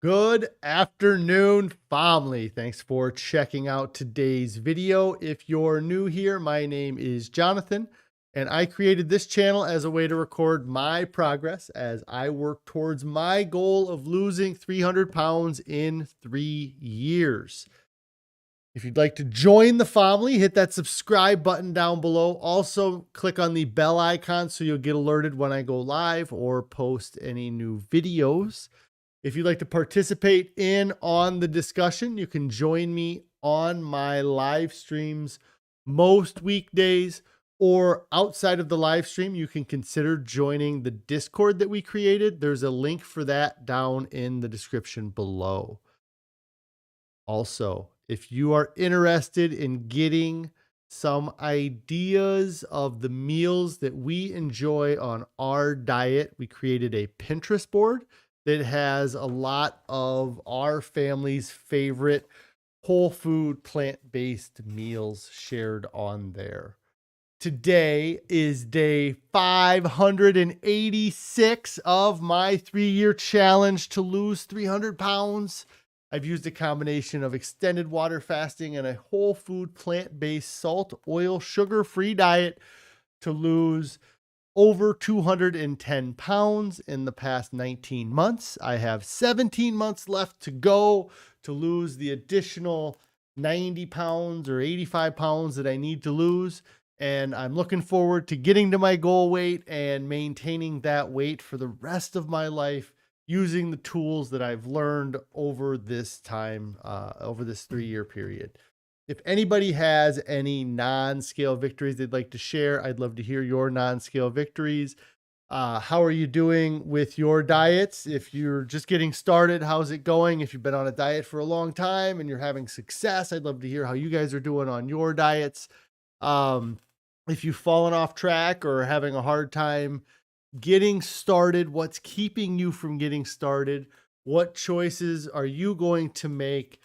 Good afternoon, family. Thanks for checking out today's video. If you're new here, my name is Jonathan, and I created this channel as a way to record my progress as I work towards my goal of losing 300 pounds in 3 years. If you'd like to join the family, hit that subscribe button down below. Also, click on the bell icon so you'll get alerted when I go live or post any new videos. If you'd like to participate on the discussion, you can join me on my live streams most weekdays, or outside of the live stream, you can consider joining the Discord that we created. There's a link for that down in the description below. Also, if you are interested in getting some ideas of the meals that we enjoy on our diet, we created a Pinterest board that has a lot of our family's favorite whole food, plant-based meals shared on there. Today is day 586 of my 3-year challenge to lose 300 pounds. I've used a combination of extended water fasting and a whole food, plant-based, salt, oil, sugar-free diet to lose over 210 pounds in the past 19 months. I have 17 months left to go to lose the additional 90 pounds or 85 pounds that I need to lose. And I'm looking forward to getting to my goal weight and maintaining that weight for the rest of my life using the tools that I've learned over this time, over this 3-year period. If anybody has any non-scale victories they'd like to share, I'd love to hear your non-scale victories. How are you doing with your diets? If you're just getting started, how's it going? If you've been on a diet for a long time and you're having success, I'd love to hear how you guys are doing on your diets. If you've fallen off track or having a hard time getting started, what's keeping you from getting started? What choices are you going to make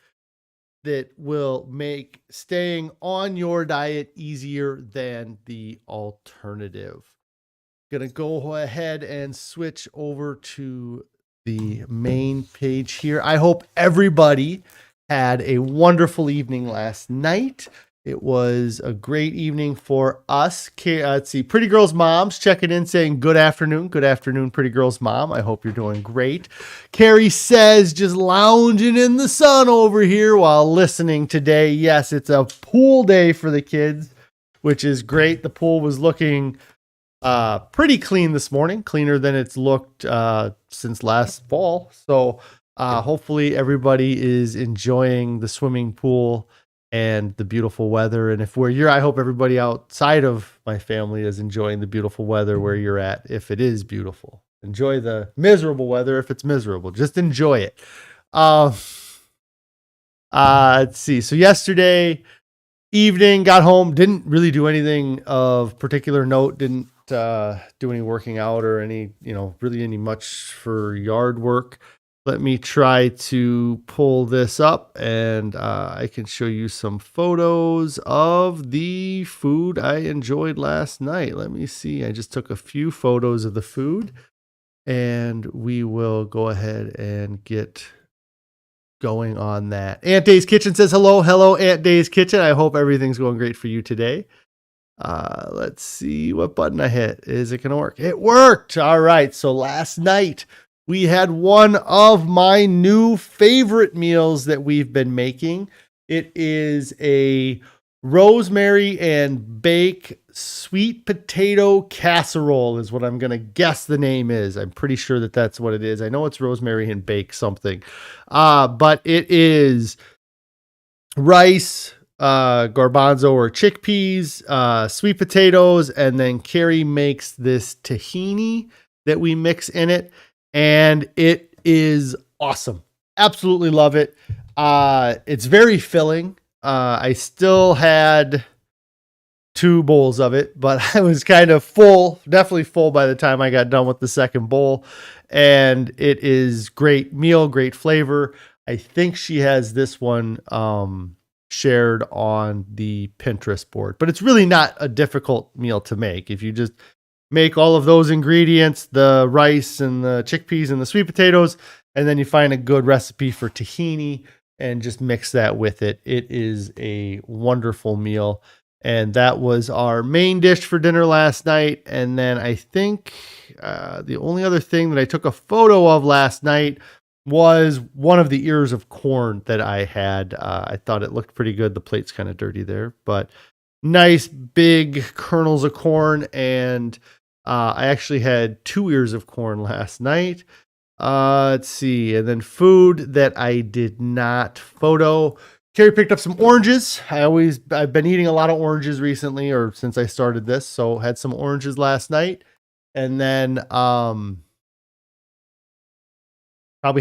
that will make staying on your diet easier than the alternative? Gonna go ahead and switch over to the main page here. I hope everybody had a wonderful evening last night. It was a great evening for us. Let's see, Pretty Girl's mom's checking in saying, good afternoon, Pretty Girl's mom. I hope you're doing great. Carrie says, just lounging in the sun over here while listening today. Yes, it's a pool day for the kids, which is great. The pool was looking pretty clean this morning, cleaner than it's looked since last fall. So hopefully everybody is enjoying the swimming pool and the beautiful weather. And if I hope everybody outside of my family is enjoying the beautiful weather where you're at. If it is beautiful, enjoy the miserable weather. If it's miserable, just enjoy it. Let's see. So yesterday evening, got home, didn't really do anything of particular note. Didn't do any working out or any, really any much for yard work. Let me try to pull this up and I can show you some photos of the food I enjoyed last night. Let me see. I just took a few photos of the food and we will go ahead and get going on that. Aunt Day's Kitchen says hello. Hello, Aunt Day's Kitchen. I hope everything's going great for you today. Let's see what button I hit. Is it going to work? It worked. All right. So last night, we had one of my new favorite meals that we've been making. It is a rosemary and bake sweet potato casserole is what I'm going to guess the name is. I'm pretty sure that that's what it is. I know it's rosemary and bake something. But it is rice, garbanzo or chickpeas, sweet potatoes, and then Carrie makes this tahini that we mix in it. And it is awesome. Absolutely love it. It's very filling. I still had 2 bowls of it, but I was kind of full, definitely full by the time I got done with the second bowl. And it is great meal, great flavor. I think she has this one shared on the Pinterest board, but it's really not a difficult meal to make. If you just make all of those ingredients, the rice and the chickpeas and the sweet potatoes, and then you find a good recipe for tahini and just mix that with it. It is a wonderful meal. And that was our main dish for dinner last night. And then I think the only other thing that I took a photo of last night was one of the ears of corn that I had. I thought it looked pretty good. The plate's kind of dirty there, but nice big kernels of corn. And I actually had 2 ears of corn last night. Let's see. And then food that I did not photo. Carrie picked up some oranges. I've been eating a lot of oranges recently, or since I started this. So had some oranges last night. And then probably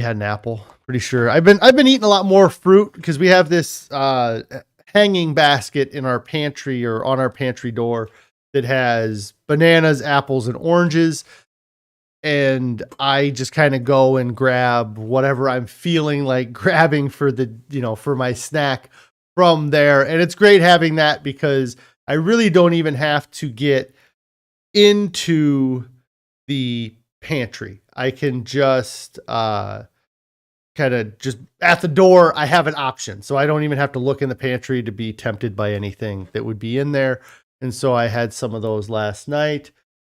had an apple. Pretty sure. I've been eating a lot more fruit because we have this hanging basket in our pantry or on our pantry door that has bananas, apples, and oranges. And I just kind of go and grab whatever I'm feeling like grabbing for for my snack from there. And it's great having that because I really don't even have to get into the pantry. I can just kind of just at the door, I have an option. So I don't even have to look in the pantry to be tempted by anything that would be in there. And so I had some of those last night.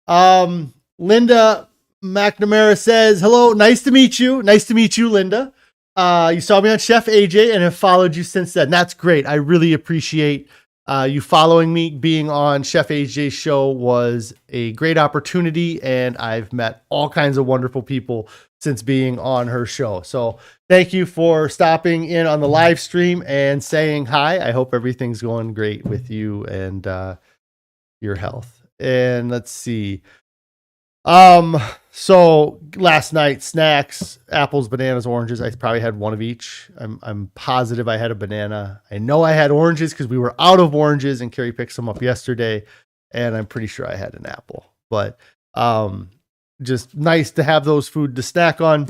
Linda McNamara says, hello, nice to meet you. Nice to meet you, Linda. You saw me on Chef AJ and have followed you since then. That's great. I really appreciate you following me. Being on Chef AJ's show was a great opportunity, and I've met all kinds of wonderful people since being on her show. So thank you for stopping in on the live stream and saying hi. I hope everything's going great with you and your health. And let's see. So last night, snacks, apples, bananas, oranges. I probably had one of each. I'm positive I had a banana. I know I had oranges because we were out of oranges and Carrie picked some up yesterday, and I'm pretty sure I had an apple, but, just nice to have those food to snack on.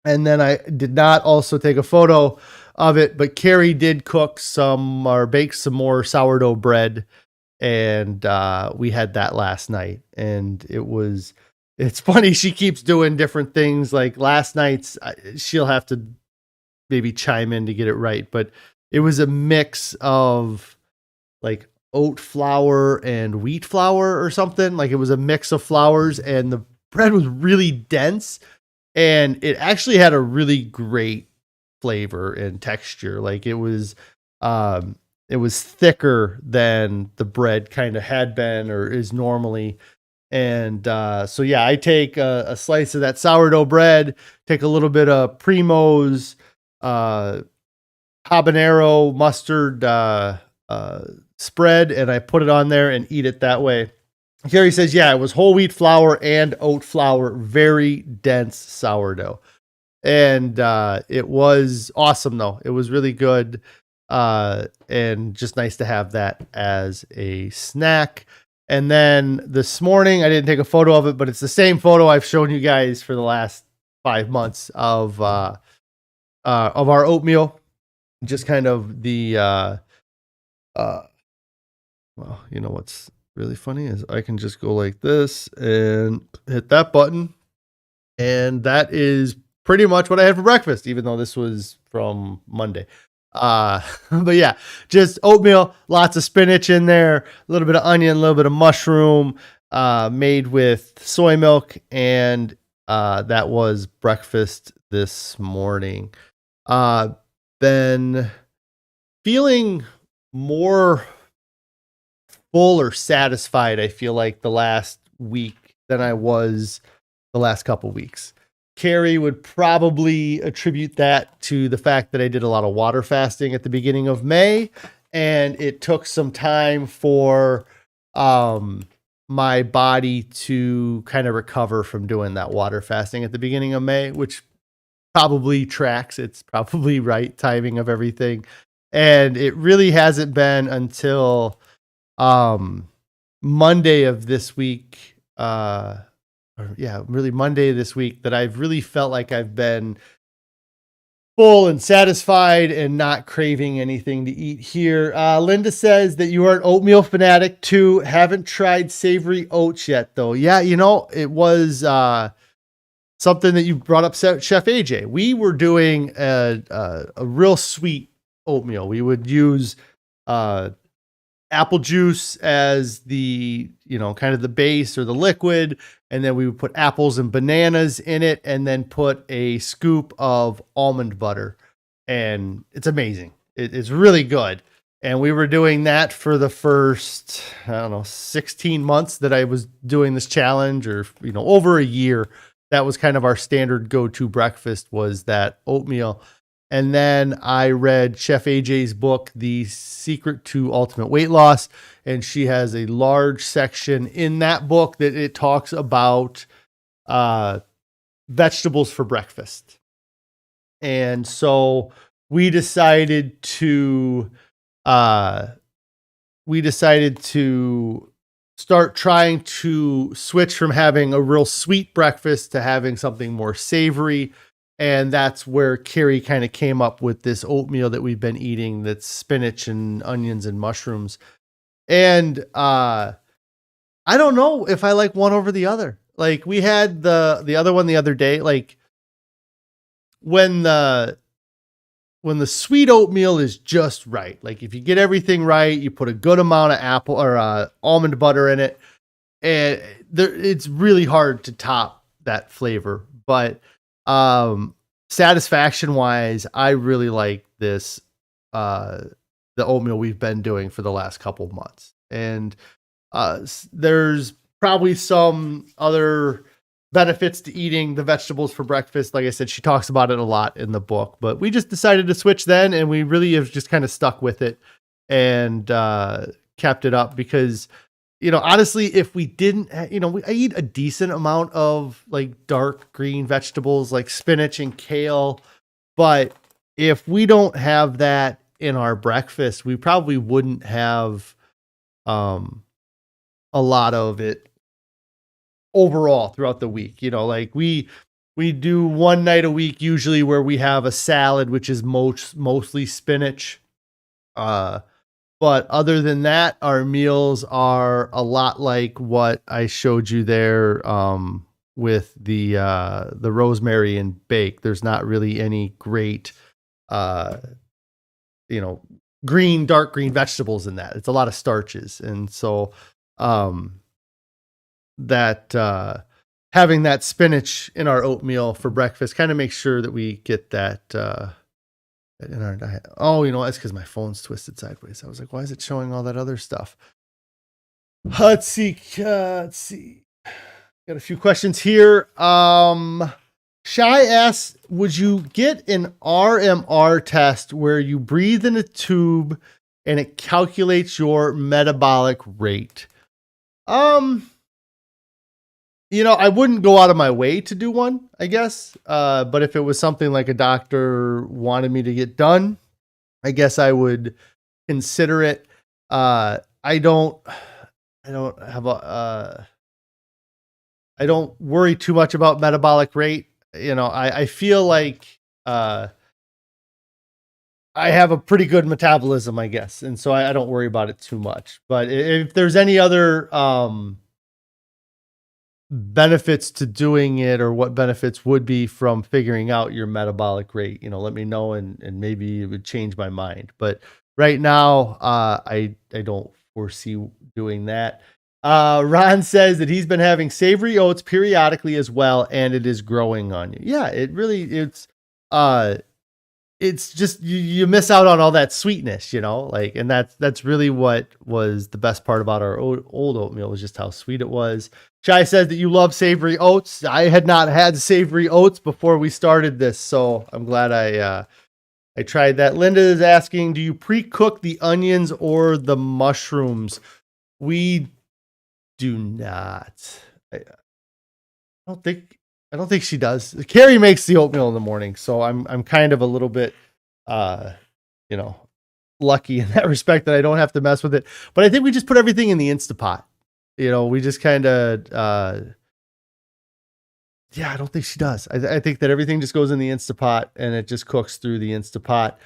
And then I did not also take a photo of it, but Carrie did cook some or bake some more sourdough bread. And, we had that last night, and it's funny. She keeps doing different things. Like last night's, she'll have to maybe chime in to get it right, but it was a mix of like oat flour and wheat flour or something. Like it was a mix of flours, and the bread was really dense, and it actually had a really great flavor and texture. Like it was thicker than the bread kind of had been or is normally. And so, yeah, I take a slice of that sourdough bread, take a little bit of Primo's habanero mustard spread, and I put it on there and eat it that way. Carrie says, yeah, it was whole wheat flour and oat flour, very dense sourdough. And it was awesome, though. It was really good and just nice to have that as a snack. And then this morning, I didn't take a photo of it, but it's the same photo I've shown you guys for the last 5 months of our oatmeal. Just kind of the, well, you know what's really funny is I can just go like this and hit that button. And that is pretty much what I had for breakfast, even though this was from Monday. But yeah, just oatmeal, lots of spinach in there, a little bit of onion, a little bit of mushroom, made with soy milk. And, that was breakfast this morning. Been feeling more full or satisfied, I feel like, the last week than I was the last couple weeks. Carrie would probably attribute that to the fact that I did a lot of water fasting at the beginning of May, and it took some time for my body to kind of recover from doing that water fasting at the beginning of May, which probably tracks. It's probably right timing of everything. And it really hasn't been until Monday of this week, really Monday this week, that I've really felt like I've been full and satisfied and not craving anything to eat here. Linda says that you are an oatmeal fanatic too. Haven't tried savory oats yet though. Yeah, it was something that you brought up, Chef AJ. We were doing a real sweet oatmeal. We would use apple juice as the, kind of the base or the liquid. And then we would put apples and bananas in it and then put a scoop of almond butter. And it's amazing. It's really good. And we were doing that for the first, 16 months that I was doing this challenge, or, over a year. That was kind of our standard go-to breakfast, was that oatmeal. And then I read Chef AJ's book, The Secret to Ultimate Weight Loss. And she has a large section in that book that it talks about vegetables for breakfast. And so we decided to start trying to switch from having a real sweet breakfast to having something more savory. And that's where Carrie kind of came up with this oatmeal that we've been eating, that's spinach and onions and mushrooms. And I don't know if I like one over the other. Like, we had the other one the other day. Like, when the sweet oatmeal is just right, like if you get everything right, you put a good amount of apple or almond butter in it, and it's really hard to top that flavor. But satisfaction wise, I really like this, the oatmeal we've been doing for the last couple of months. And there's probably some other benefits to eating the vegetables for breakfast. Like I said, she talks about it a lot in the book, but we just decided to switch then, and we really have just kind of stuck with it and kept it up because, honestly, if we didn't, I eat a decent amount of like dark green vegetables like spinach and kale, but if we don't have that in our breakfast, we probably wouldn't have a lot of it overall throughout the week. Like we do one night a week usually where we have a salad, which is mostly spinach. But other than that, our meals are a lot like what I showed you there with the rosemary and bake. There's not really any great dark green vegetables in that. It's a lot of starches. And so that having that spinach in our oatmeal for breakfast kind of makes sure that we get that in our diet. Oh, that's because my phone's twisted sideways. I was like, why is it showing all that other stuff? Let's see. Got a few questions here. Shy asks, would you get an RMR test where you breathe in a tube and it calculates your metabolic rate? I wouldn't go out of my way to do one, I guess. But if it was something like a doctor wanted me to get done, I guess I would consider it. I don't worry too much about metabolic rate. I feel like I have a pretty good metabolism, I guess. And so I don't worry about it too much. But if there's any other benefits to doing it, or what benefits would be from figuring out your metabolic rate, let me know, and maybe it would change my mind. But right now, I don't foresee doing that. Ron says that he's been having savory oats periodically as well, and it is growing on you. Yeah, it's just you miss out on all that sweetness, and that's really what was the best part about our old oatmeal, was just how sweet it was. Shai says that you love savory oats. I had not had savory oats before we started this, so I'm glad I tried that. Linda is asking, do you pre-cook the onions or the mushrooms? We do not. I don't think she does. Carrie makes the oatmeal in the morning, so I'm kind of a little bit lucky in that respect that I don't have to mess with it. But I think we just put everything in the Instapot. We just kind of Yeah, I don't think she does. I think that everything just goes in the Instapot and it just cooks through the Instapot.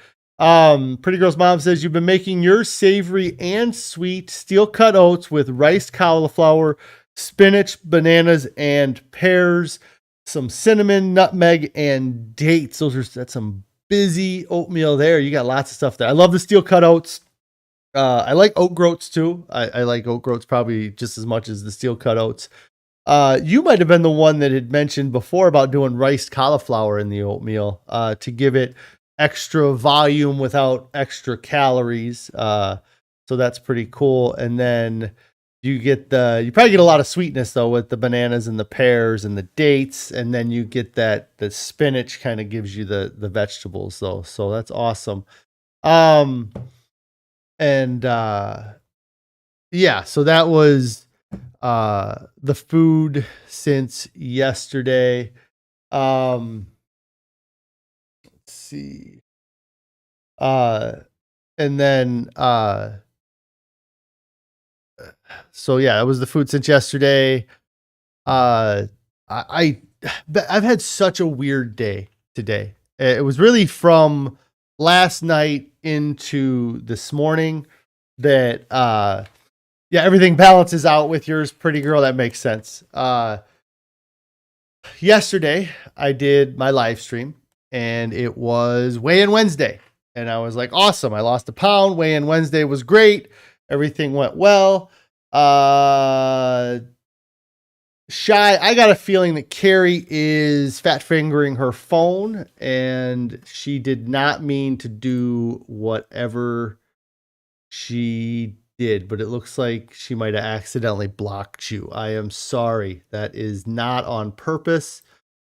Pretty Girl's mom says you've been making your savory and sweet steel cut oats with riced cauliflower, spinach, bananas, and pears, some cinnamon, nutmeg, and dates. That's some busy oatmeal there. You got lots of stuff there. I love the steel cut oats. I like oat groats too. I like oat groats probably just as much as the steel cut oats. You might have been the one that had mentioned before about doing riced cauliflower in the oatmeal to give it extra volume without extra calories. So that's pretty cool. And then you probably get a lot of sweetness though with the bananas and the pears and the dates. And then you get the spinach kind of gives you the vegetables though. So that's awesome. Yeah, so that was the food since yesterday. Let's see. And then so yeah, it was the food since yesterday. I've had such a weird day today. It was really from last night into this morning that yeah, everything balances out with yours, pretty girl. That makes sense. Yesterday I did my live stream and it was weigh-in Wednesday. And I was like, awesome. I lost a pound. Weigh-in Wednesday was great. Everything went well. Shy, I got a feeling that Carrie is fat fingering her phone and she did not mean to do whatever she did, but it looks like she might have accidentally blocked you. I am sorry. That is not on purpose.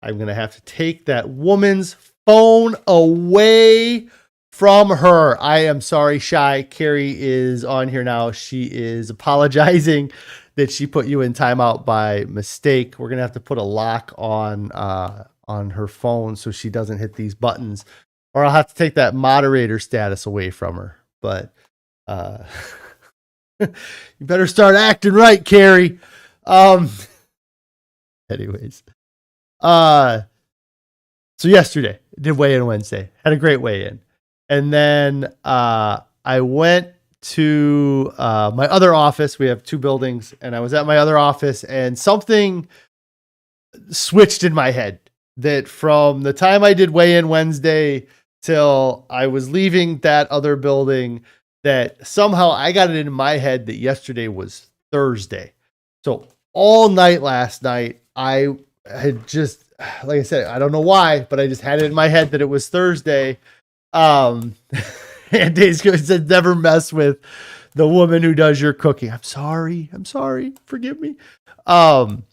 I'm going to have to take that woman's phone away from her. I am sorry, Shy. Carrie is on here now. She is apologizing that she put you in timeout by mistake. We're going to have to put a lock on her phone so she doesn't hit these buttons, or I'll have to take that moderator status away from her. But you better start acting right, Carrie. Anyways. So yesterday did weigh-in Wednesday, had a great weigh-in. And then, I went to, my other office. We have 2 buildings and I was at my other office and something switched in my head that from the time I did weigh-in Wednesday till I was leaving that other building, that somehow I got it in my head that yesterday was Thursday. So all night last night, I had just, like I said, I don't know why, but I just had it in my head that it was Thursday. And Dave's said, never mess with the woman who does your cooking. I'm sorry. Forgive me. So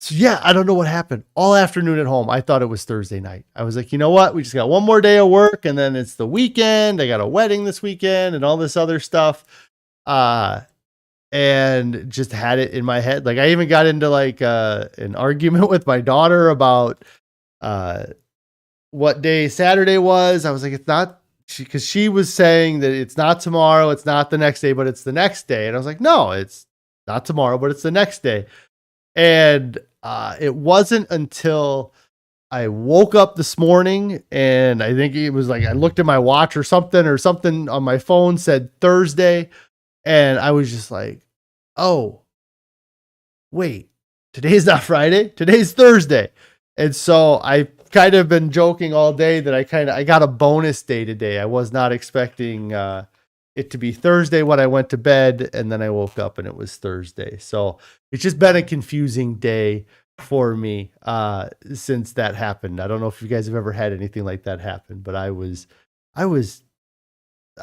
yeah, I don't know what happened. All afternoon at home, I thought it was Thursday night. I was like, you know what? We just got one more day of work and then it's the weekend. I got a wedding this weekend and all this other stuff. And just had it in my head. Like I even got into like an argument with my daughter about what day Saturday was. I was like, it's not, because she was saying that it's not tomorrow, it's not the next day, but it's the next day. And I was like, no, it's not tomorrow, but it's the next day. And it wasn't until I woke up this morning and I think it was like I looked at my watch or something on my phone said Thursday. And I was just like, oh, wait, today's not Friday. Today's Thursday. And so I kind of been joking all day that I got a bonus day today. I was not expecting it to be Thursday when I went to bed, and then I woke up and it was Thursday. So it's just been a confusing day for me since that happened. I don't know if you guys have ever had anything like that happen, but I don't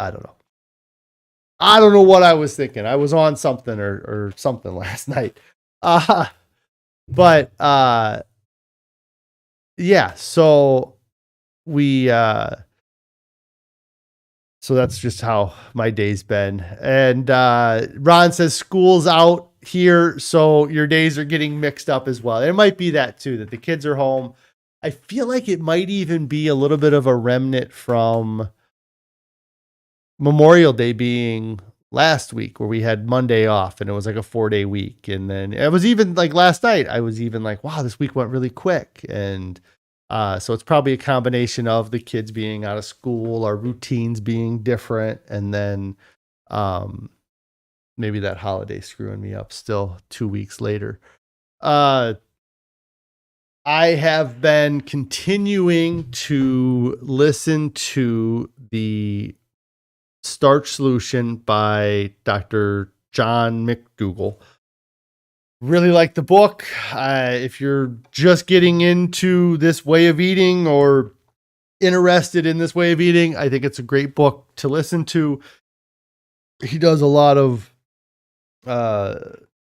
know. I don't know what I was thinking. I was on something or something last night. But yeah, so so that's just how my day's been. And Ron says school's out here, so your days are getting mixed up as well. It might be that too, that the kids are home. I feel like it might even be a little bit of a remnant from Memorial Day being last week where we had Monday off and it was like a 4-day week. And then it was even like last night, I was even like, wow, this week went really quick. And so it's probably a combination of the kids being out of school, our routines being different, and then maybe that holiday screwing me up still 2 weeks later. I have been continuing to listen to the Starch Solution by Dr. John McDougall. Really like the book. If you're just getting into this way of eating or interested in this way of eating, I think it's a great book to listen to. He does a lot of,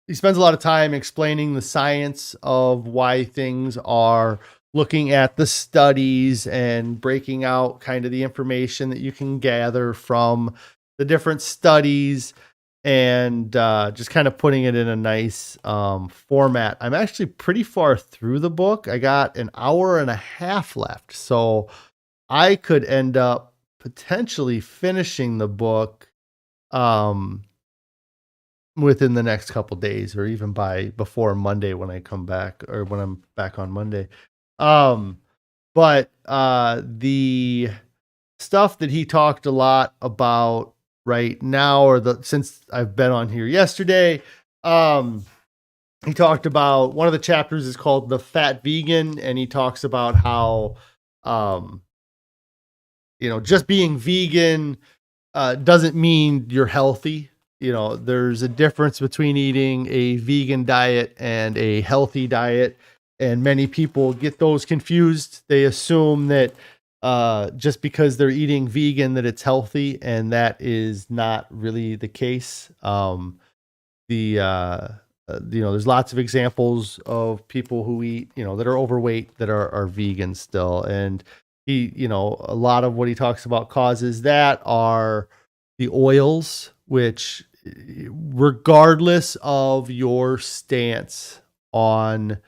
he spends a lot of time explaining the science of why things are, looking at the studies and breaking out kind of the information that you can gather from the different studies, and just kind of putting it in a nice format. I'm actually pretty far through the book. I got an hour and a half left, so I could end up potentially finishing the book within the next couple days, or even before Monday when I come back, or when I'm back on Monday. But the stuff that he talked a lot about right now, or since I've been on here yesterday, he talked about, one of the chapters is called The Fat Vegan, and he talks about how, just being vegan doesn't mean you're healthy. There's a difference between eating a vegan diet and a healthy diet, and many people get those confused. They assume that just because they're eating vegan that it's healthy, and that is not really the case. There's lots of examples of people who eat, that are overweight that are vegan still. And he, a lot of what he talks about causes that are the oils, which, regardless of your stance on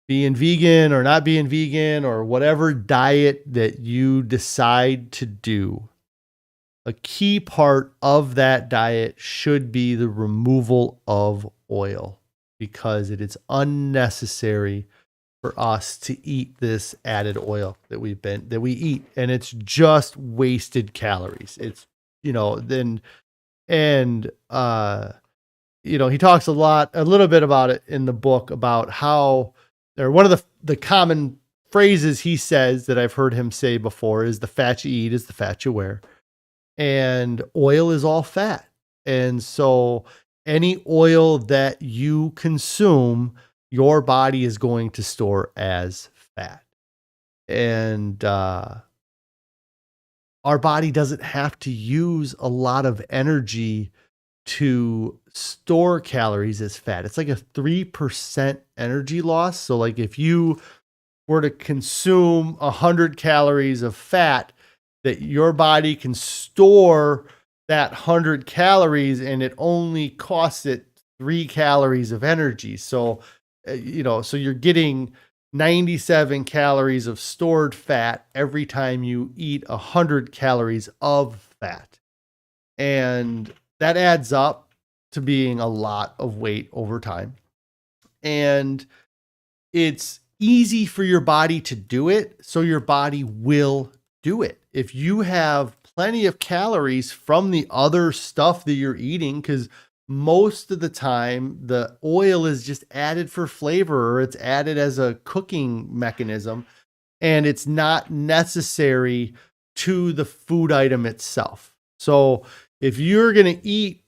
being vegan or not being vegan, or whatever diet that you decide to do, a key part of that diet should be the removal of oil, because it is unnecessary for us to eat this added oil that we eat, and it's just wasted calories. It's, he talks a little bit about it in the book, about how, or one of the common phrases he says that I've heard him say before is, the fat you eat is the fat you wear. And oil is all fat. And so any oil that you consume, your body is going to store as fat. And our body doesn't have to use a lot of energy to store calories as fat. It's like a 3% energy loss. So like if you were to consume 100 calories of fat, that your body can store that 100 calories, and it only costs it 3 calories of energy. So, so you're getting 97 calories of stored fat every time you eat 100 calories of fat. And that adds up to being a lot of weight over time. And it's easy for your body to do it, so your body will do it. If you have plenty of calories from the other stuff that you're eating, because most of the time the oil is just added for flavor, or it's added as a cooking mechanism, and it's not necessary to the food item itself. So if you're going to eat,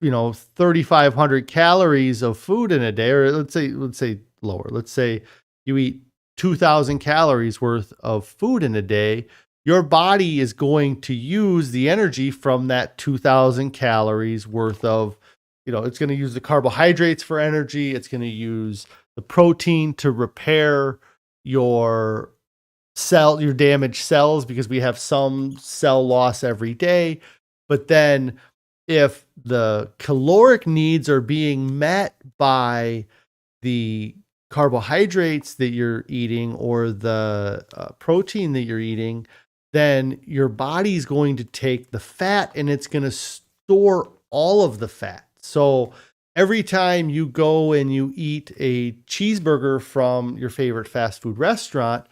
3,500 calories of food in a day, or let's say lower, let's say you eat 2,000 calories worth of food in a day, your body is going to use the energy from that 2,000 calories worth of, it's going to use the carbohydrates for energy. It's going to use the protein to repair your damaged cells, because we have some cell loss every day. But then if the caloric needs are being met by the carbohydrates that you're eating, or the protein that you're eating, then your body's going to take the fat and it's going to store all of the fat. So every time you go and you eat a cheeseburger from your favorite fast food restaurant,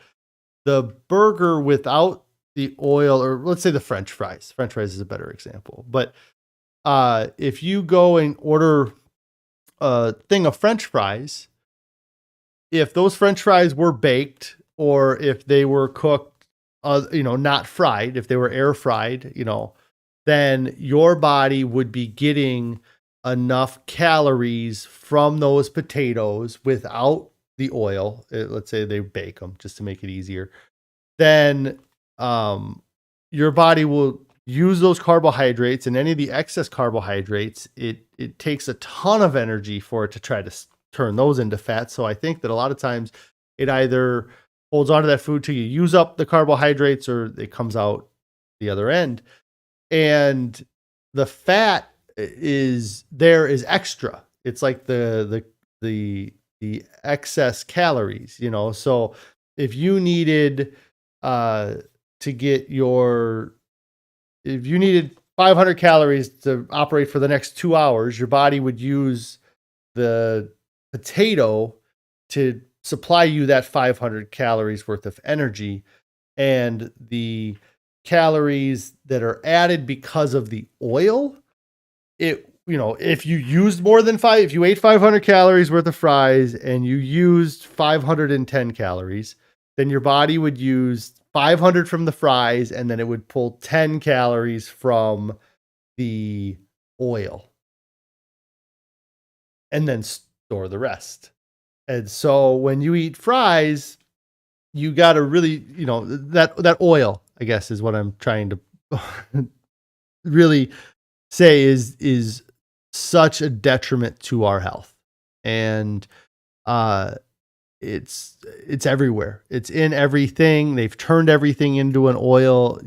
the burger without the oil, or let's say the French fries is a better example. But if you go and order a thing of French fries, if those French fries were baked or if they were cooked, not fried, if they were air fried, then your body would be getting enough calories from those potatoes without the oil. Let's say they bake them just to make it easier. Then your body will use those carbohydrates, and any of the excess carbohydrates, it takes a ton of energy for it to try to turn those into fat. So I think that a lot of times it either holds onto that food till you use up the carbohydrates or it comes out the other end. And the fat is extra. It's like the excess calories, So if you needed if you needed 500 calories to operate for the next 2 hours, your body would use the potato to supply you that 500 calories worth of energy. And the calories that are added because of the oil, if you used more than if you ate 500 calories worth of fries and you used 510 calories, then your body would use 500 from the fries, and then it would pull 10 calories from the oil and then store the rest. And so when you eat fries, you got to really, that oil, I guess, is what I'm trying to really say is such a detriment to our health. And it's everywhere. It's in everything. They've turned everything into an oil.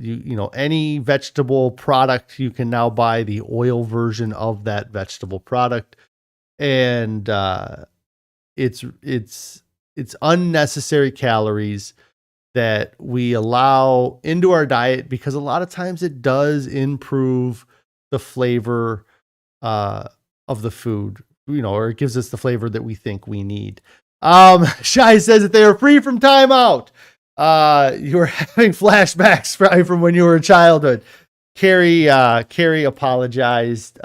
Any vegetable product, you can now buy the oil version of that vegetable product. And it's unnecessary calories that we allow into our diet, because a lot of times it does improve the flavor of the food, or it gives us the flavor that we think we need. Shai says that they are free from timeout. You were having flashbacks from when you were a childhood. Carrie apologized.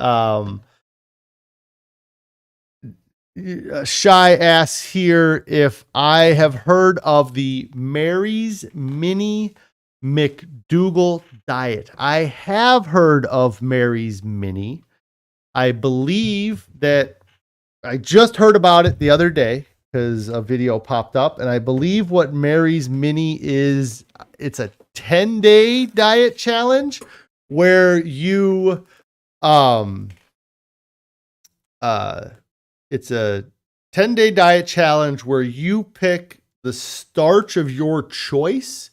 Shai asks here if I have heard of the Mary's Mini McDougall diet. I have heard of Mary's Mini. I believe that I just heard about it the other day because a video popped up, and I believe what Mary's Mini is, it's a 10-day diet challenge where you it's a 10-day diet challenge where you pick the starch of your choice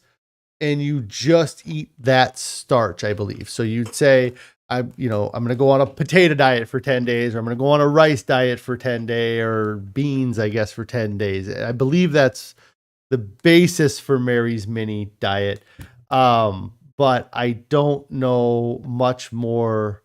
and you just eat that starch, I believe. So you'd say, I'm going to go on a potato diet for 10 days, or I'm going to go on a rice diet for 10 days, or beans, I guess, for 10 days. I believe that's the basis for Mary's Mini diet. But I don't know much more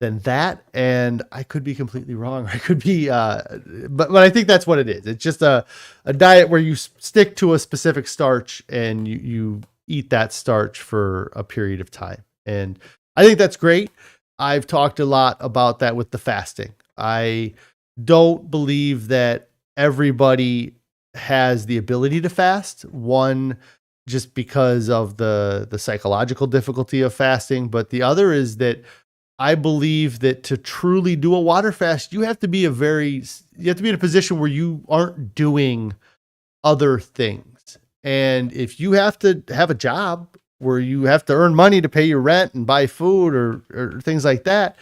than that, and I could be completely wrong. I could be, but I think that's what it is. It's just a diet where you stick to a specific starch and you eat that starch for a period of time. And I think that's great. I've talked a lot about that with the fasting. I don't believe that everybody has the ability to fast. One, just because of the psychological difficulty of fasting, but the other is that I believe that to truly do a water fast, you have to be in a position where you aren't doing other things. And if you have to have a job where you have to earn money to pay your rent and buy food or things like that,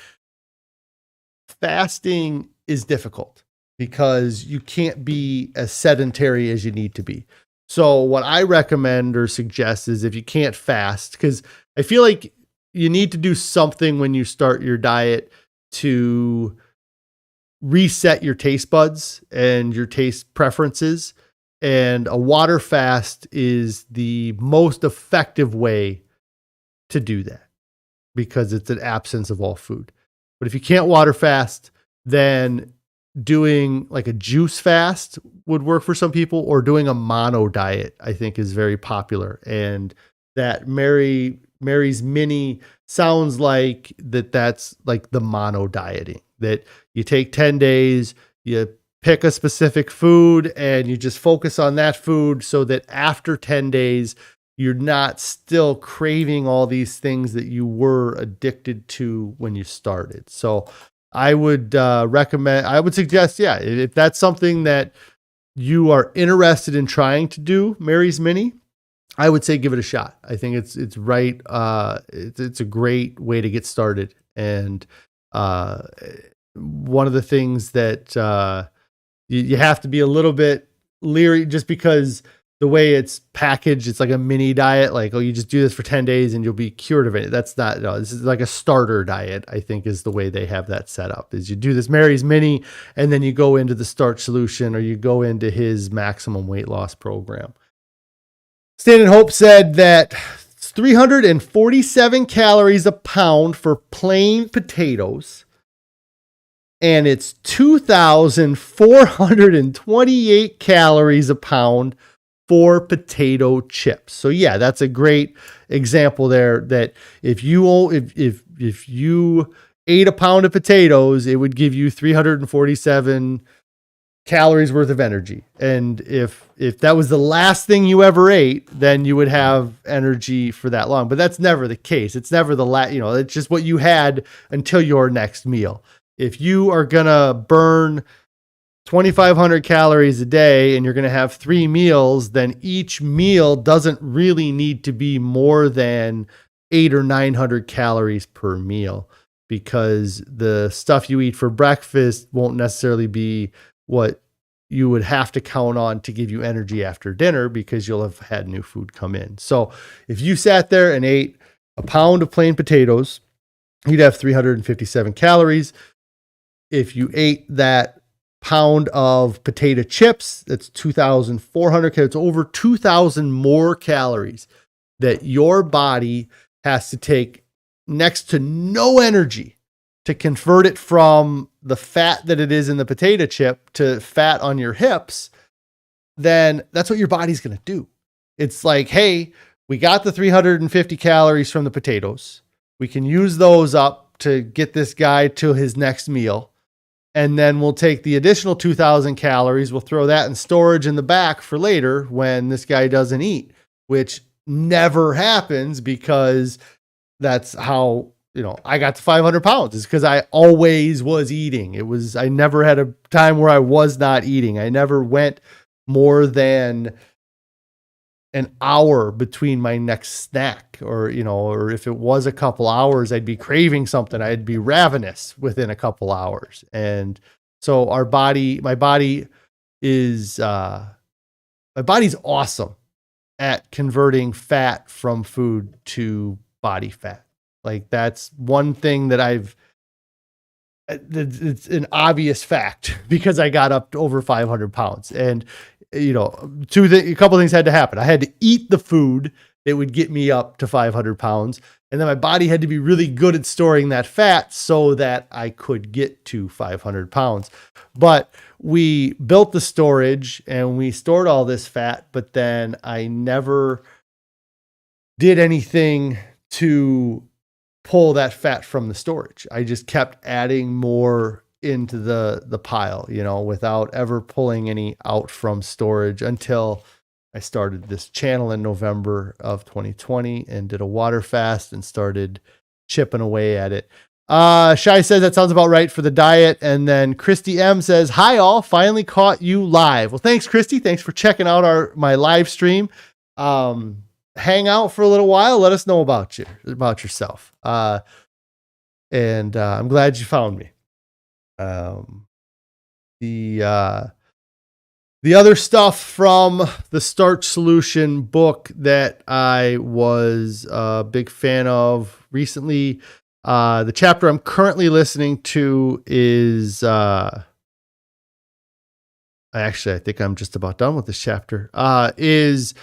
fasting is difficult because you can't be as sedentary as you need to be. So what I recommend or suggest is, if you can't fast, because I feel like you need to do something when you start your diet to reset your taste buds and your taste preferences. And a water fast is the most effective way to do that because it's an absence of all food. But if you can't water fast, then doing like a juice fast would work for some people, or doing a mono diet, I think, is very popular. And that Mary's Mini sounds like that's like the mono dieting, that you take 10 days, you pick a specific food and you just focus on that food, so that after 10 days, you're not still craving all these things that you were addicted to when you started. So I would suggest, if that's something that you are interested in trying to do, Mary's Mini, I would say give it a shot. I think it's right. It's a great way to get started. And one of the things that you have to be a little bit leery, just because the way it's packaged, it's like a mini diet. Like, oh, you just do this for 10 days and you'll be cured of it. That's not, no, this is like a starter diet, I think, is the way they have that set up. Is you do this Mary's Mini, and then you go into the starch solution, or you go into his maximum weight loss program. Stand and Hope said that it's 347 calories a pound for plain potatoes, and it's 2,428 calories a pound for potato chips. So yeah, that's a great example there, that if you ate a pound of potatoes, it would give you 347 calories worth of energy. And if that was the last thing you ever ate, then you would have energy for that long. But that's never the case. It's never it's just what you had until your next meal. If you are gonna burn 2,500 calories a day and you're going to have 3 meals, then each meal doesn't really need to be more than 800 or 900 calories per meal, because the stuff you eat for breakfast won't necessarily be what you would have to count on to give you energy after dinner, because you'll have had new food come in. So if you sat there and ate a pound of plain potatoes, you'd have 357 calories. If you ate that pound of potato chips, that's 2,400 calories. It's over 2,000 more calories that your body has to take next to no energy to convert it from the fat that it is in the potato chip to fat on your hips. Then that's what your body's going to do. It's like, hey, we got the 350 calories from the potatoes. We can use those up to get this guy to his next meal. And then we'll take the additional 2,000 calories. We'll throw that in storage in the back for later when this guy doesn't eat, which never happens, because that's how, I got to 500 pounds, is because I always was eating. I never had a time where I was not eating. I never went more than an hour between my next snack, or if it was a couple hours, I'd be craving something. I'd be ravenous within a couple hours. And so my body's awesome at converting fat from food to body fat. Like, that's one thing that it's an obvious fact, because I got up to over 500 pounds. And a couple of things had to happen. I had to eat the food that would get me up to 500 pounds. And then my body had to be really good at storing that fat so that I could get to 500 pounds. But we built the storage and we stored all this fat, but then I never did anything to pull that fat from the storage. I just kept adding more into the pile, without ever pulling any out from storage, until I started this channel in November of 2020 and did a water fast and started chipping away at it. Shai says that sounds about right for the diet. And then Christy M says, hi all, finally caught you live. Well, thanks, Christy. Thanks for checking out my live stream. Hang out for a little while. Let us know about yourself. And I'm glad you found me. The other stuff from the Starch Solution book that I was a big fan of recently, the chapter I'm currently listening to is, I think I'm just about done with this chapter, is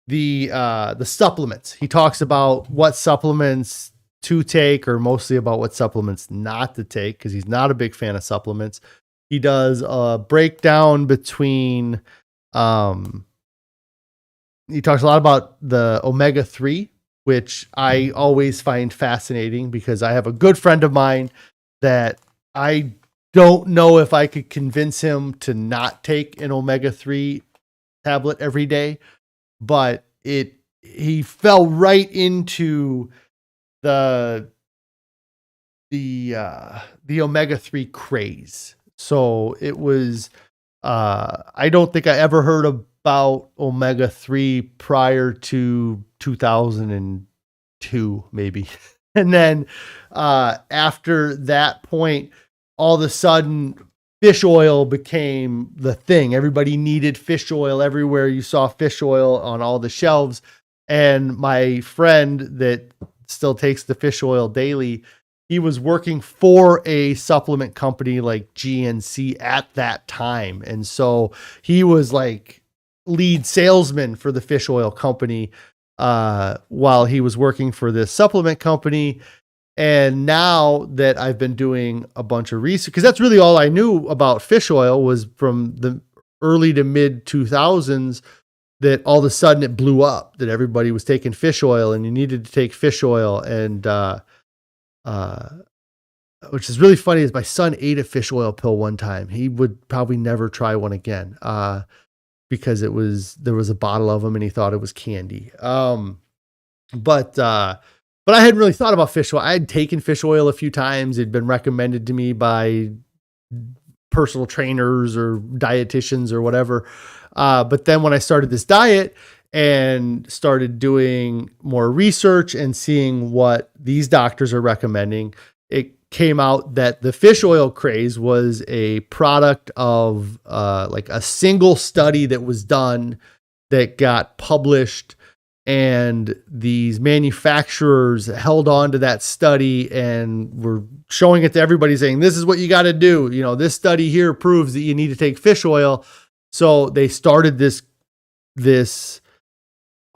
the supplements. He talks about what supplements to take, or mostly about what supplements not to take, because he's not a big fan of supplements. He does a breakdown between, he talks a lot about the omega-3, which I always find fascinating because I have a good friend of mine that I don't know if I could convince him to not take an omega-3 tablet every day, but he fell right into the omega-3 craze. So it was, I don't think I ever heard about omega-3 prior to 2002, maybe. And then, after that point, all of a sudden fish oil became the thing. Everybody needed fish oil everywhere. You saw fish oil on all the shelves. And my friend that still takes the fish oil daily, he was working for a supplement company like GNC at that time. And so he was like lead salesman for the fish oil company while he was working for this supplement company. And now that I've been doing a bunch of research, because that's really all I knew about fish oil was from the early to mid 2000s, that all of a sudden it blew up, that everybody was taking fish oil and you needed to take fish oil. And, which is really funny is my son ate a fish oil pill one time. He would probably never try one again, because there was a bottle of them and he thought it was candy. But I hadn't really thought about fish oil. I had taken fish oil a few times. It'd been recommended to me by personal trainers or dietitians or whatever. But then when I started this diet and started doing more research and seeing what these doctors are recommending, it came out that the fish oil craze was a product of like a single study that was done that got published, and these manufacturers held on to that study and were showing it to everybody saying, this is what you got to do. You know, this study here proves that you need to take fish oil. So they started this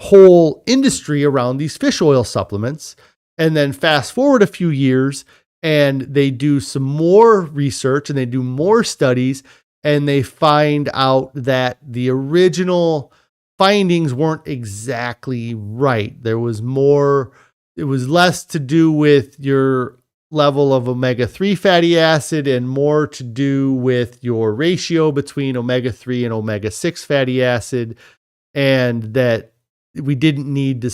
whole industry around these fish oil supplements. And then fast forward a few years and they do some more research and they do more studies, and they find out that the original findings weren't exactly right. It was less to do with your level of omega-3 fatty acid and more to do with your ratio between omega-3 and omega-6 fatty acid. And that we didn't need to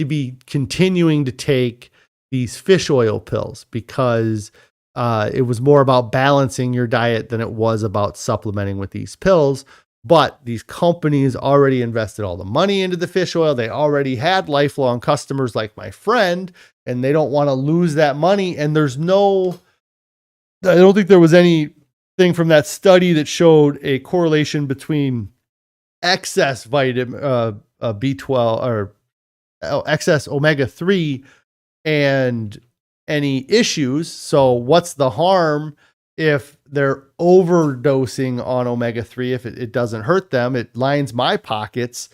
be continuing to take these fish oil pills, because it was more about balancing your diet than it was about supplementing with these pills. But these companies already invested all the money into the fish oil. They already had lifelong customers like my friend, and they don't want to lose that money. And I don't think there was anything from that study that showed a correlation between excess vitamin B12 or excess omega-3 and any issues. So what's the harm if they're overdosing on omega-3? If it doesn't hurt them, it lines my pockets,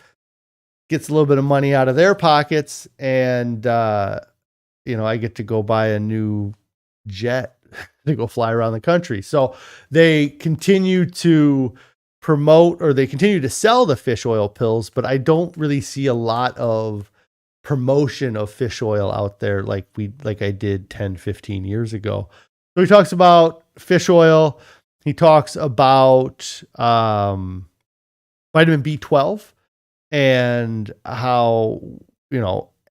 gets a little bit of money out of their pockets, and I get to go buy a new jet to go fly around the country. So they continue to promote, or they continue to sell the fish oil pills, but I don't really see a lot of promotion of fish oil out there like I did 10, 15 years ago. So he talks about fish oil. He talks about vitamin B12 and how,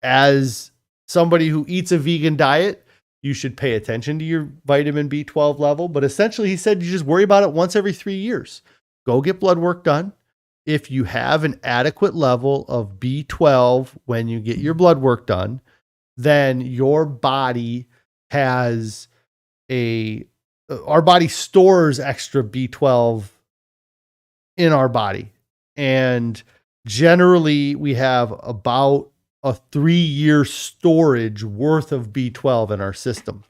as somebody who eats a vegan diet, you should pay attention to your vitamin B12 level. But essentially, he said you just worry about it once every 3 years. Go get blood work done. If you have an adequate level of B12 when you get your blood work done, then your body our body stores extra B12 in our body. And generally we have about a 3-year storage worth of B12 in our system.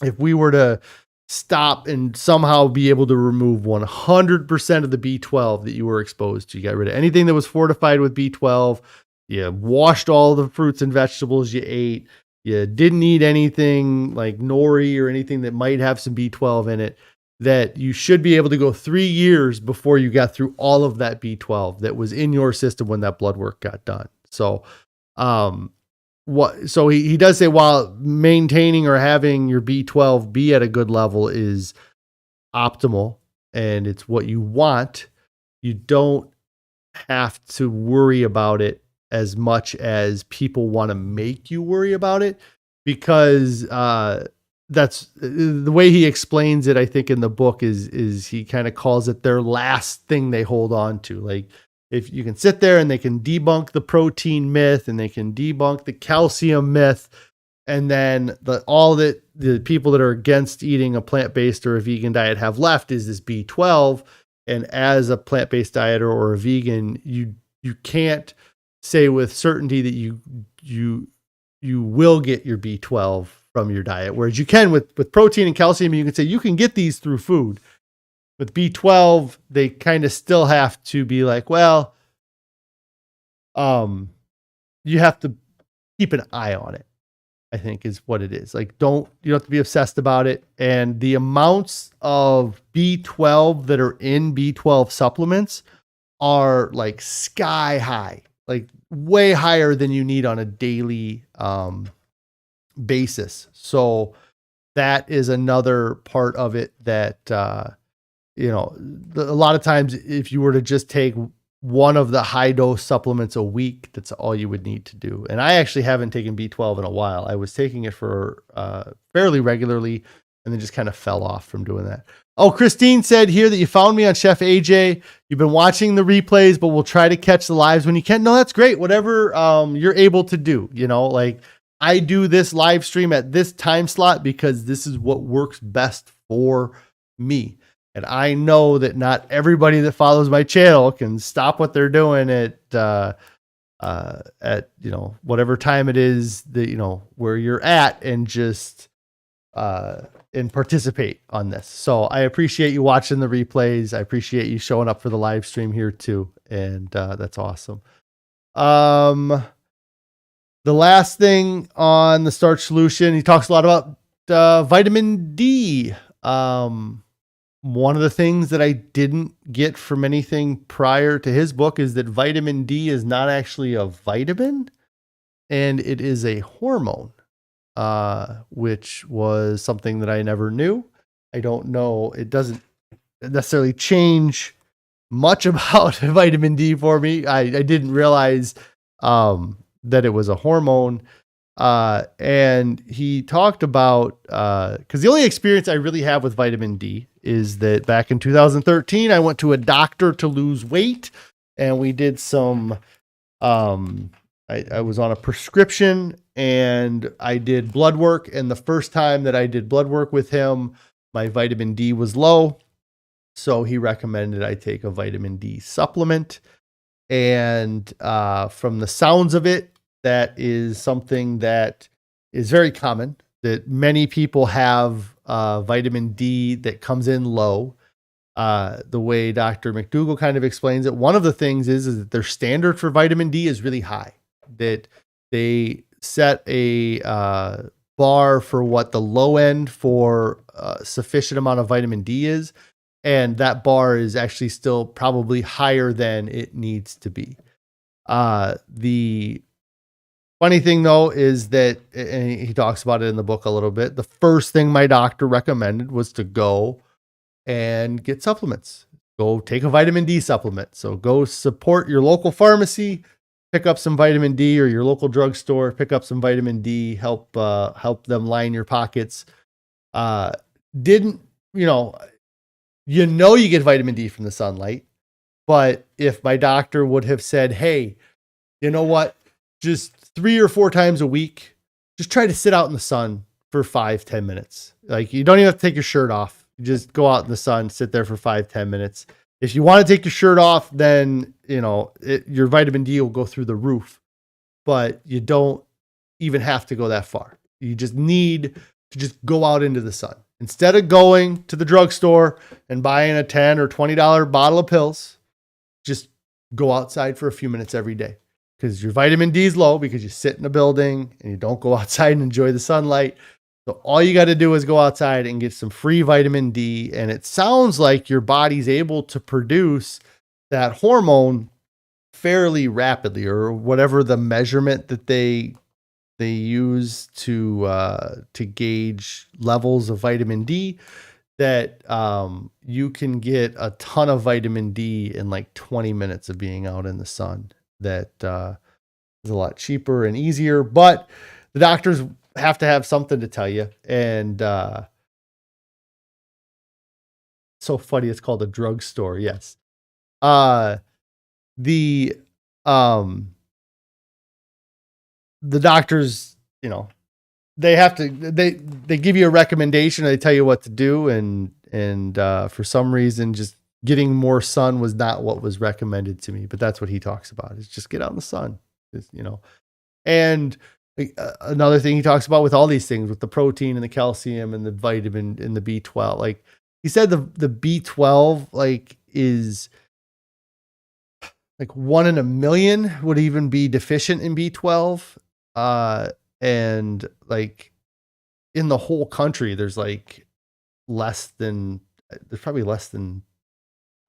If we were to stop and somehow be able to remove 100% of the B12 that you were exposed to, you got rid of anything that was fortified with B12, you washed all the fruits and vegetables you ate, you didn't eat anything like nori or anything that might have some B12 in it, that you should be able to go 3 years before you got through all of that B12 that was in your system when that blood work got done. So, so he does say, while maintaining or having your B12 be at a good level is optimal and it's what you want, you don't have to worry about it as much as people want to make you worry about it, because that's the way he explains it. I think in the book is he kind of calls it their last thing they hold on to. Like, if you can sit there and they can debunk the protein myth and they can debunk the calcium myth, and then all that the people that are against eating a plant-based or a vegan diet have left is this B12. And as a plant-based dieter or a vegan, you can't say with certainty that you will get your B12 from your diet. Whereas you can with protein and calcium, you can say you can get these through food. With B12, they kind of still have to be like, well, you have to keep an eye on it, I think is what it is. Like, you don't have to be obsessed about it. And the amounts of B12 that are in B12 supplements are like sky high, like way higher than you need on a daily basis. So that is another part of it that, a lot of times if you were to just take one of the high dose supplements a week, that's all you would need to do. And I actually haven't taken B12 in a while. I was taking it for fairly regularly and then just kind of fell off from doing that. Oh, Christine said here that you found me on Chef AJ. You've been watching the replays, but we'll try to catch the lives when you can. No, that's great. Whatever you're able to do, like I do this live stream at this time slot because this is what works best for me. And I know that not everybody that follows my channel can stop what they're doing at whatever time it is that, where you're at and just, and participate on this. So I appreciate you watching the replays. I appreciate you showing up for the live stream here too. And, that's awesome. The last thing on the starch solution, he talks a lot about, vitamin D. One of the things that I didn't get from anything prior to his book is that vitamin D is not actually a vitamin and it is a hormone, which was something that I never knew. I don't know. It doesn't necessarily change much about vitamin D for me. I didn't realize that it was a hormone. And he talked about, cause the only experience I really have with vitamin D is that back in 2013, I went to a doctor to lose weight and we did some, I was on a prescription and I did blood work. And the first time that I did blood work with him, my vitamin D was low. So he recommended I take a vitamin D supplement. And, from the sounds of it, that is something that is very common, that many people have vitamin D that comes in low. The way Dr. McDougall kind of explains it, one of the things is that their standard for vitamin D is really high, that they set a bar for what the low end for a sufficient amount of vitamin D is. And that bar is actually still probably higher than it needs to be. The funny thing though is that, and he talks about it in the book a little bit, the first thing my doctor recommended was to go and get supplements. Go take a vitamin D supplement. So go support your local pharmacy, pick up some vitamin D, or your local drugstore, pick up some vitamin D, help them line your pockets. You get vitamin D from the sunlight, but if my doctor would have said, hey, you know what, just 3 or 4 times a week, just try to sit out in the sun for 5-10 minutes. Like, you don't even have to take your shirt off. You just go out in the sun, sit there for 5-10 minutes. If you want to take your shirt off, then, your vitamin D will go through the roof, but you don't even have to go that far. You just need to just go out into the sun. Instead of going to the drugstore and buying a $10 or $20 bottle of pills, just go outside for a few minutes every day. because your vitamin D is low because you sit in a building and you don't go outside and enjoy the sunlight. So all you got to do is go outside and get some free vitamin D. And it sounds like your body's able to produce that hormone fairly rapidly, or whatever the measurement that they use to gauge levels of vitamin D, that you can get a ton of vitamin D in like 20 minutes of being out in the sun. That is a lot cheaper and easier, but the doctors have to have something to tell you. And so funny, it's called a drugstore. Yes. The doctors, they have to, they give you a recommendation, they tell you what to do. And for some reason, just getting more sun was not what was recommended to me, but that's what he talks about, is just get out in the sun, and another thing he talks about with all these things, with the protein and the calcium and the vitamin and the B12, like he said, the B12 like is like 1 in a million would even be deficient in B12. And like in the whole country, there's probably less than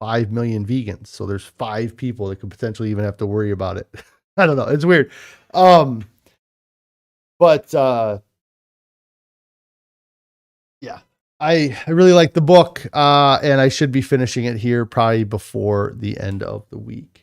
5 million vegans. So there's 5 people that could potentially even have to worry about it. I don't know. It's weird. But yeah, I really like the book, and I should be finishing it here probably before the end of the week.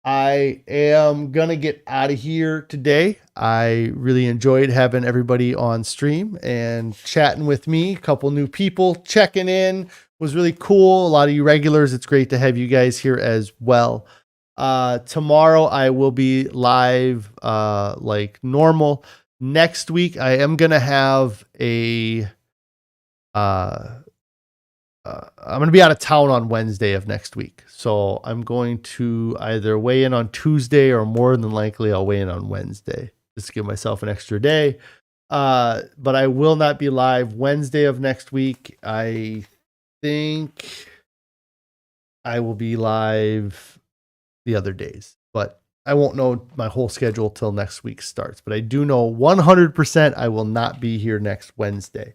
I am going to get out of here today. I really enjoyed having everybody on stream and chatting with me. A couple new people checking in was really cool. A lot of you regulars, it's great to have you guys here as well. Tomorrow I will be live like normal. Next week I am going to have I'm going to be out of town on Wednesday of next week. So I'm going to either weigh in on Tuesday, or more than likely I'll weigh in on Wednesday, just to give myself an extra day. But I will not be live Wednesday of next week. I think I will be live the other days, but I won't know my whole schedule till next week starts. But I do know 100% I will not be here next Wednesday.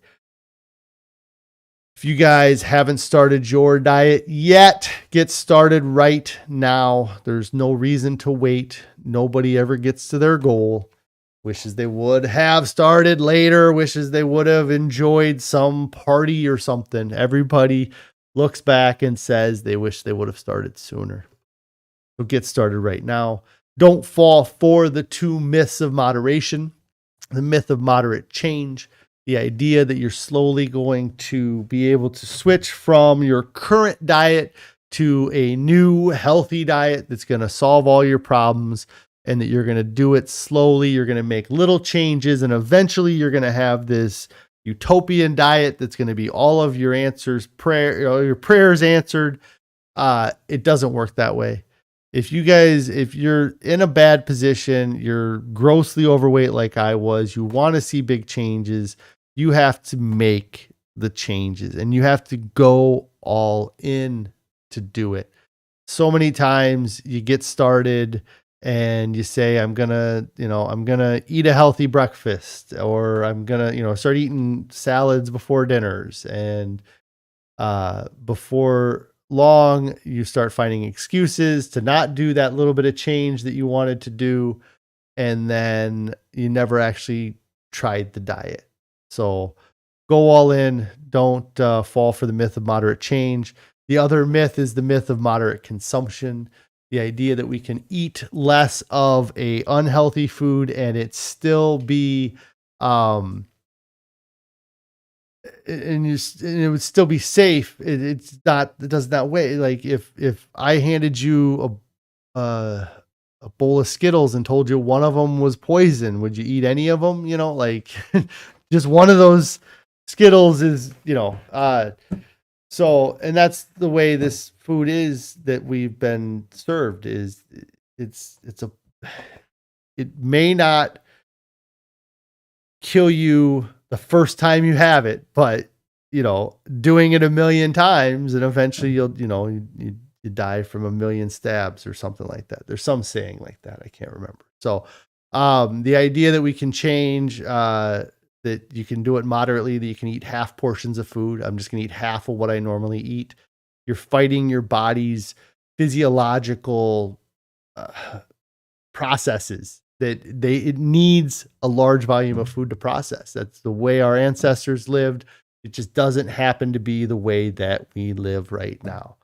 If you guys haven't started your diet yet, get started right now. There's no reason to wait. Nobody ever gets to their goal. Wishes they would have started later. Wishes they would have enjoyed some party or something. Everybody looks back and says they wish they would have started sooner. So get started right now. Don't fall for the 2 myths of moderation. The myth of moderate change. The idea that you're slowly going to be able to switch from your current diet to a new healthy diet that's going to solve all your problems, and that you're going to do it slowly. You're going to make little changes, and eventually you're going to have this utopian diet that's going to be all of your answers, your prayers answered. It doesn't work that way. If you're in a bad position, you're grossly overweight like I was, you want to see big changes, you have to make the changes, and you have to go all in to do it. So many times you get started and you say, I'm going to eat a healthy breakfast, or I'm going to, start eating salads before dinners. And before long, you start finding excuses to not do that little bit of change that you wanted to do. And then you never actually tried the diet. So go all in. Don't fall for the myth of moderate change. The other myth is the myth of moderate consumption. The idea that we can eat less of a unhealthy food and it still be, and it would still be safe. It does not weigh. Like if I handed you a bowl of Skittles and told you one of them was poison, would you eat any of them? Just one of those Skittles is, so, and that's the way this food is that we've been served. Is it may not kill you the first time you have it, but doing it a million times, and eventually you you die from 1,000,000 stabs or something like that. There's some saying like that. I can't remember. So the idea that we can change, that you can do it moderately, that you can eat half portions of food. I'm just going to eat half of what I normally eat. You're fighting your body's physiological processes that it needs a large volume of food to process. That's the way our ancestors lived. It just doesn't happen to be the way that we live right now.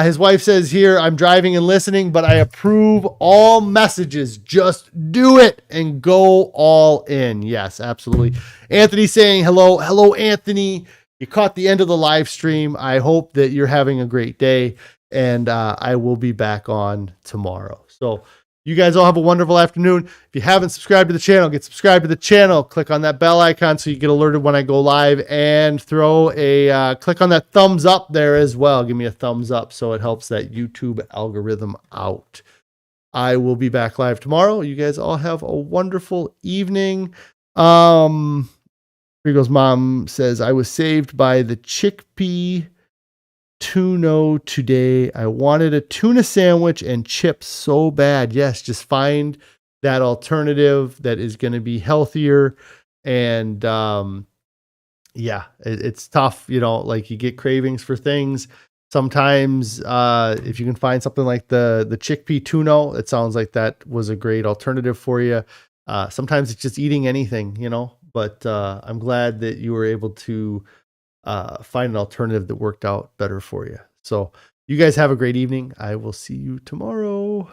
His wife says here, I'm driving and listening, but I approve all messages. Just do it and go all in. Yes, absolutely. Anthony saying hello. Hello, Anthony. You caught the end of the live stream. I hope that you're having a great day, and I will be back on tomorrow. So you guys all have a wonderful afternoon. If you haven't subscribed to the channel, get subscribed to the channel. Click on that bell icon so you get alerted when I go live, and throw a click on that thumbs up there as well. Give me a thumbs up so it helps that YouTube algorithm out. I will be back live tomorrow. You guys all have a wonderful evening. Rigo's mom says, I was saved by the chickpea tuna today. I wanted a tuna sandwich and chips so bad. Yes, just find that alternative that is going to be healthier. And yeah, it's tough, you know, like you get cravings for things. Sometimes if you can find something like the chickpea tuna, it sounds like that was a great alternative for you. Sometimes it's just eating anything, you know, but I'm glad that you were able to find an alternative that worked out better for you. So you guys have a great evening. I will see you tomorrow.